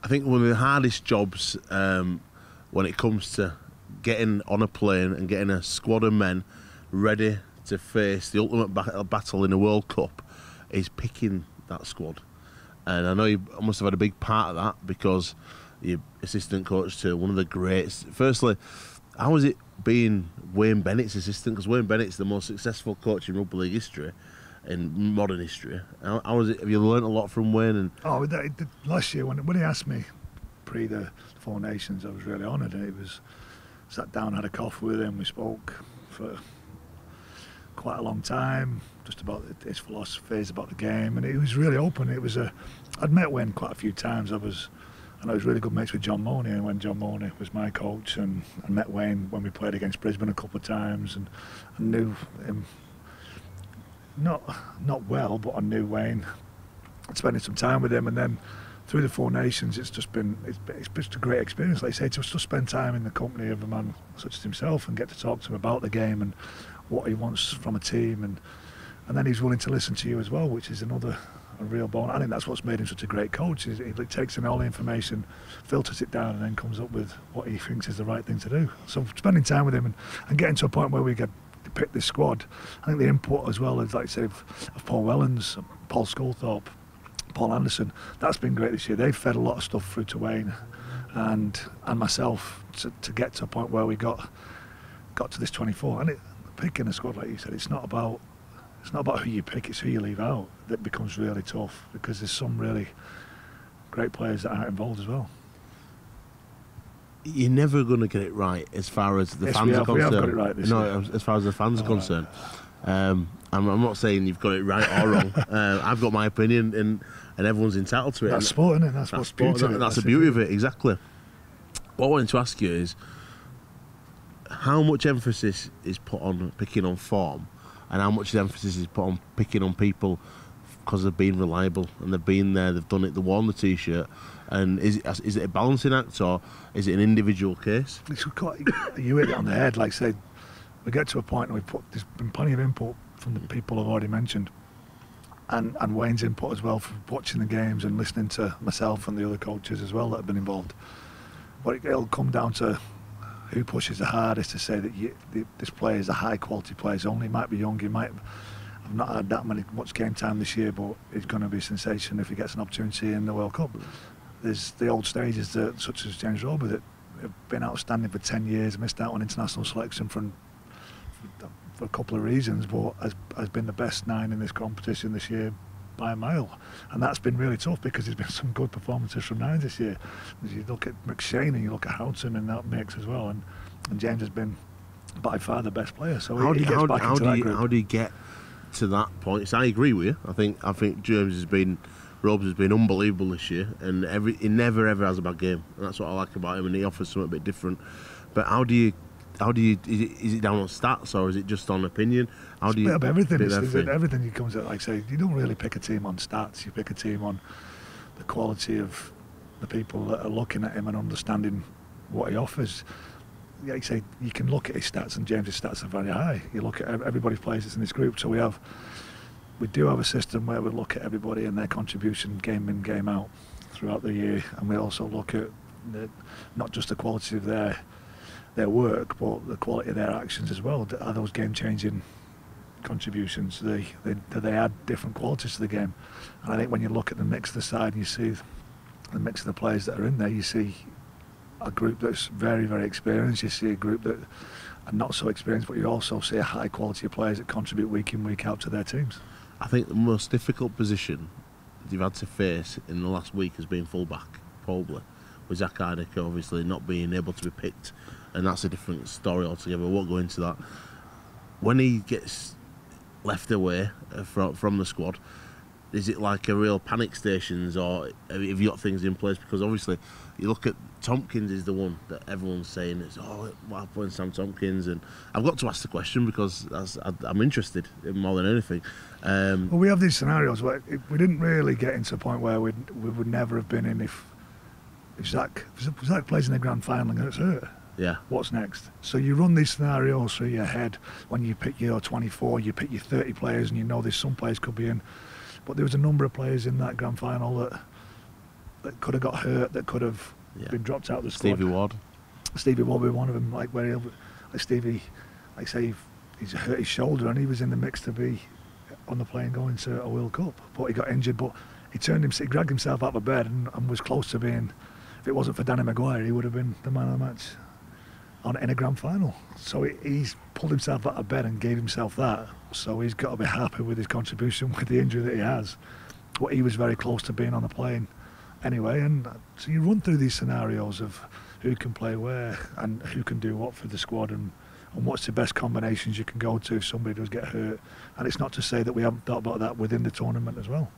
I think one of the hardest jobs when it comes to getting on a plane and getting a squad of men ready to face the ultimate battle in a World Cup is picking that squad. And I know you must have had a big part of that because you're assistant coach to one of the greats. Firstly, how was it being Wayne Bennett's assistant? Because Wayne Bennett's the most successful coach in rugby league history, in modern history. How was it? Have you learnt a lot from Wayne? Last year when he asked me pre the Four Nations, I was really honoured. And it was sat down, had a coffee with him. We spoke for quite a long time, just about his philosophies about the game, and he was really open. I'd met Wayne quite a few times. I was really good mates with John Mooney, and when John Mooney was my coach, and I met Wayne when we played against Brisbane a couple of times, and I knew him not well, but I knew Wayne. Spending some time with him, and then through the Four Nations, it's just a great experience. Like I say, to just spend time in the company of a man such as himself and get to talk to him about the game and what he wants from a team, and then he's willing to listen to you as well, which is a real bonus. I think that's what's made him such a great coach. He takes in all the information, filters it down, and then comes up with what he thinks is the right thing to do. So spending time with him and getting to a point where we get to pick this squad, I think the input as well as, like I say, of Paul Wellens, Paul Sculthorpe, Paul Anderson, that's been great this year. They've fed a lot of stuff through to Wayne and myself to get to a point where we got to this 24. And picking a squad, like you said, it's not about who you pick, it's who you leave out that becomes really tough, because there's some really great players that aren't involved as well. You're never going to get it right as far as the fans are concerned. We have got it right this year. As far as the fans are concerned. I'm not saying you've got it right or wrong. I've got my opinion, and everyone's entitled to it. That's sport, isn't it? That's what's beauty of it. That's the beauty of it, exactly. What I wanted to ask you is, how much emphasis is put on picking on form, and how much emphasis is put on picking on people because they've been reliable and they've been there, they've done it, they've worn the t-shirt? And is it a balancing act, or is it an individual case? You hit it on the head. Like I say, we get to a point and there's been plenty of input from the people I've already mentioned, and Wayne's input as well, from watching the games and listening to myself and the other coaches as well that have been involved. But it'll come down to who pushes the hardest to say that this player is a high quality player. He might be young, he might have not had that much game time this year, but he's going to be a sensation if he gets an opportunity in the World Cup. There's the old stages such as James Roby that have been outstanding for 10 years, missed out on international selection for a couple of reasons, but has been the best 9 in this competition this year by a mile. And that's been really tough, because there's been some good performances from 9s this year. As you look at McShane and you look at Houghton in that mix as well, and James has been by far the best player. So he gets back into that group. How do you get to that point? So I agree with you. I think James Robes has been unbelievable this year, and he never ever has a bad game, and that's what I like about him, and he offers something a bit different. But how do you is it down on stats, or is it just on opinion? It's a bit of everything. Everything comes out, like I say, you don't really pick a team on stats, you pick a team on the quality of the people that are looking at him and understanding what he offers. Like I say, you can look at his stats, and James's stats are very high. You look at everybody plays that's in this group, so we do have a system where we look at everybody and their contribution game in, game out throughout the year, and we also look at not just the quality of their work, but the quality of their actions as well. Are those game-changing contributions? Do they add different qualities to the game? And I think when you look at the mix of the side and you see the mix of the players that are in there, you see a group that's very, very experienced. You see a group that are not so experienced, but you also see a high quality of players that contribute week in, week out to their teams. I think the most difficult position you've had to face in the last week has been fullback, probably, with Zach Heinecker obviously not being able to be picked, and that's a different story altogether. We won't go into that. When he gets left away from the squad, is it like a real panic stations, or have you got things in place? Because obviously you look at Tompkins is the one that everyone's saying is, what happened with Sam Tompkins? And I've got to ask the question because I'm interested in more than anything. Well, we have these scenarios where we didn't really get into a point where we would never have been in if Zach plays in the grand final and gets hurt. Yeah. What's next? So you run these scenarios through your head when you pick your 24, you pick your 30 players, and you know there's some players could be in. But there was a number of players in that grand final that that could have got hurt, that could have been dropped out of the squad. Stevie Ward would be one of them. Like Stevie, like say, he's hurt his shoulder and he was in the mix to be on the plane going to a World Cup, but he got injured. But he dragged himself out of bed and was close to being. If it wasn't for Danny Maguire, he would have been the man of the match in a grand final. So he's pulled himself out of bed and gave himself that. So he's got to be happy with his contribution with the injury that he has. But he was very close to being on the plane anyway. And so you run through these scenarios of who can play where and who can do what for the squad and what's the best combinations you can go to if somebody does get hurt. And it's not to say that we haven't thought about that within the tournament as well.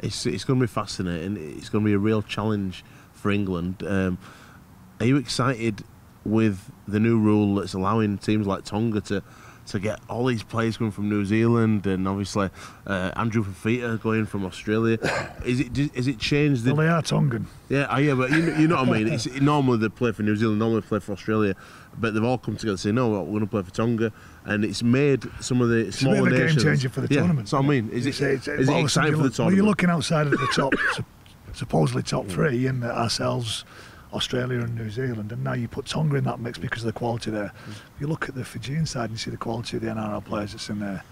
It's going to be fascinating. It's going to be a real challenge for England. Are you excited with the new rule that's allowing teams like Tonga to get all these players coming from New Zealand and obviously Andrew Fafita going from Australia? Is it changed? Well, they are Tongan. Yeah, but you know what I mean. Normally they play for New Zealand, normally they play for Australia, but they've all come together and say, no, we're going to play for Tonga, and it's made some of the smaller nations. It's a game changer for the tournament. That's what I mean. Is it exciting for the tournament? Well, you're looking outside of the top, supposedly top three, in ourselves, Australia and New Zealand, and now you put Tonga in that mix because of the quality there. You look at the Fijian side and you see the quality of the NRL players that's in there.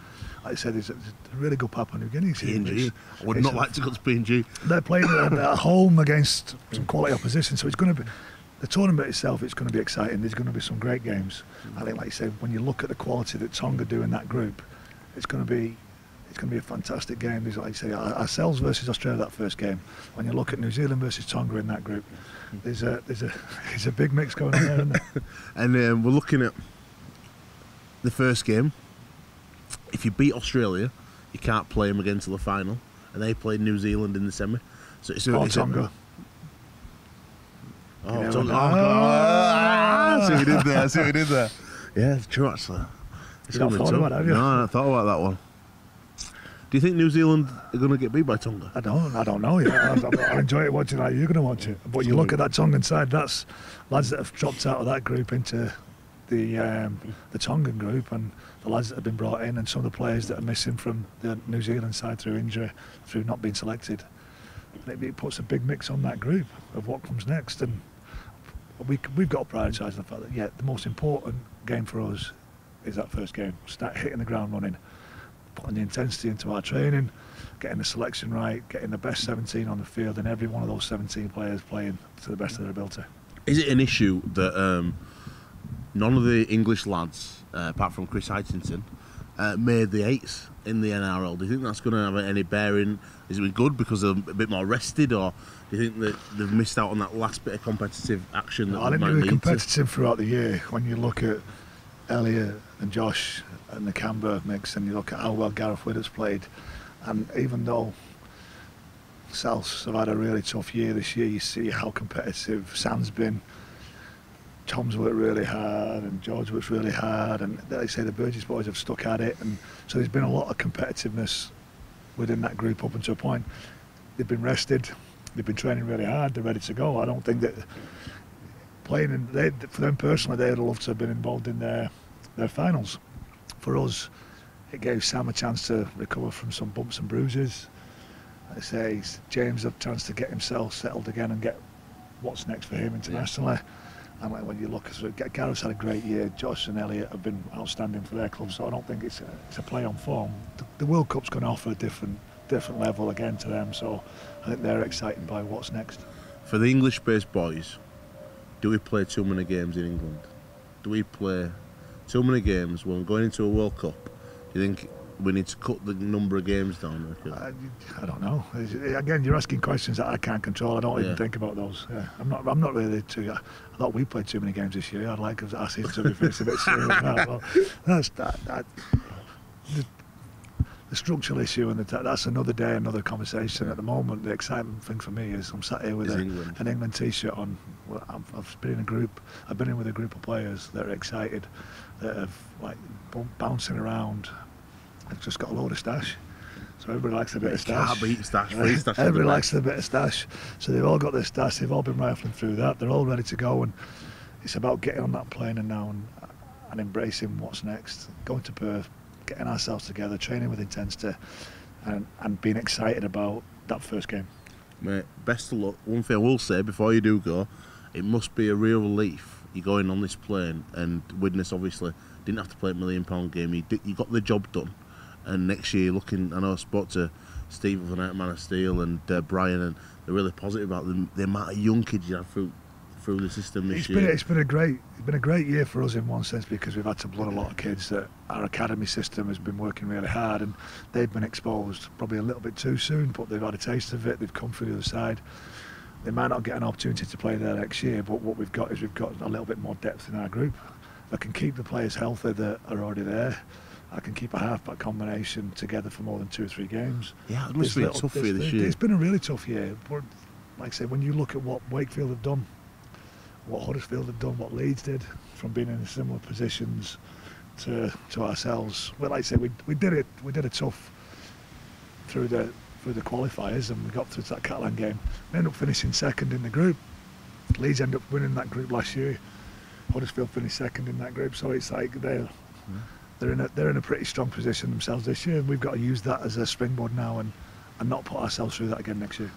Like I said, there's a really good Papua New Guinea team. PNG. I would not like to go to PNG. They're playing at home against some quality opposition, so it's going to be the tournament itself. It's going to be exciting. There's going to be some great games. I think, like you said, when you look at the quality that Tonga do in that group, it's going to be a fantastic game. There's, like you say, ourselves versus Australia, that first game. When you look at New Zealand versus Tonga in that group, there's a big mix going on there, isn't there? And we're looking at the first game. If you beat Australia, you can't play them again till the final, and they played New Zealand in the semi. So it's Tonga. Tonga. I see what you did there. Yeah, it's true actually. You've not thought about it, have you? No, I thought about that one. Do you think New Zealand are going to get beat by Tonga? I don't know yet. I enjoy it watching like you're going to watch it. But you look at that Tongan side, that's lads that have dropped out of that group into the Tongan group, and the lads that have been brought in, and some of the players that are missing from the New Zealand side through injury, through not being selected. It puts a big mix on that group of what comes next, and we've got to prioritise the fact that the most important game for us is that first game. Start hitting the ground running, putting the intensity into our training, getting the selection right, getting the best 17 on the field, and every one of those 17 players playing to the best of their ability. Is it an issue that none of the English lads, apart from Chris Heitington, made the eights in the NRL? Do you think that's going to have any bearing? Is it good because they're a bit more rested, or do you think that they've missed out on that last bit of competitive action? I think they were competitive throughout the year. When you look at Elliot and Josh and the Canberra mix, and you look at how well Gareth Widdett's played, and even though Souths have had a really tough year this year, you see how competitive Sam's been. Tom's worked really hard, and George works really hard, and they say the Burgess boys have stuck at it, and so there's been a lot of competitiveness within that group up until a point. They've been rested, they've been training really hard, they're ready to go. I don't think that playing for them personally, they'd love to have been involved in their finals. For us, it gave Sam a chance to recover from some bumps and bruises. I say James a chance to get himself settled again and get what's next for him internationally. And when you look, Gareth's had a great year. Josh and Elliot have been outstanding for their club, so I don't think it's a play on form. The World Cup's going to offer a different level again to them, so I think they're excited by what's next. For the English-based boys, do we play too many games in England? Do we play too many games when we're going into a World Cup? Do you think we need to cut the number of games down? I don't know. Again, you're asking questions that I can't control. I don't even think about those. Yeah. I'm not really too. I thought we played too many games this year. I'd like our season to be finished a bit sooner than that. Well, that's the structural issue, and that's another day, another conversation. At the moment, the exciting thing for me is I'm sat here with an England T-shirt on. Well, I've been in with a group of players that are excited, that have like bouncing around. I've just got a load of stash, so everybody likes a bit of stash. Free stash. Everybody likes a bit of stash, so they've all got their stash. They've all been rifling through that. They're all ready to go, and it's about getting on that plane and now and embracing what's next. Going to Perth, getting ourselves together, training with intensity, and being excited about that first game. Mate, best of luck. One thing I will say before you do go, it must be a real relief you going on this plane, and Widnes obviously didn't have to play a £1 million game. You got the job done, and next year looking. I know I spoke to Steve of the Night Man of Steel and Brian, and they're really positive about the amount of young kids you have through the system this year. It's been a great year for us in one sense, because we've had to blood a lot of kids. That our academy system has been working really hard, and they've been exposed probably a little bit too soon, but they've had a taste of it. They've come through the other side. They might not get an opportunity to play there next year, but what we've got is we've got a little bit more depth in our group. I can keep the players healthy that are already there. I can keep a half-back combination together for more than 2 or 3 games. Yeah, it must be a tough year this year. It's been a really tough year. But like I say, when you look at what Wakefield have done, what Huddersfield have done, what Leeds did, from being in similar positions to ourselves. Well, like I say, we did it tough through the qualifiers, and we got through to that Catalan game. We ended up finishing second in the group. Leeds ended up winning that group last year. Huddersfield finished second in that group, so it's like they're in a pretty strong position themselves this year. We've got to use that as a springboard now and not put ourselves through that again next year.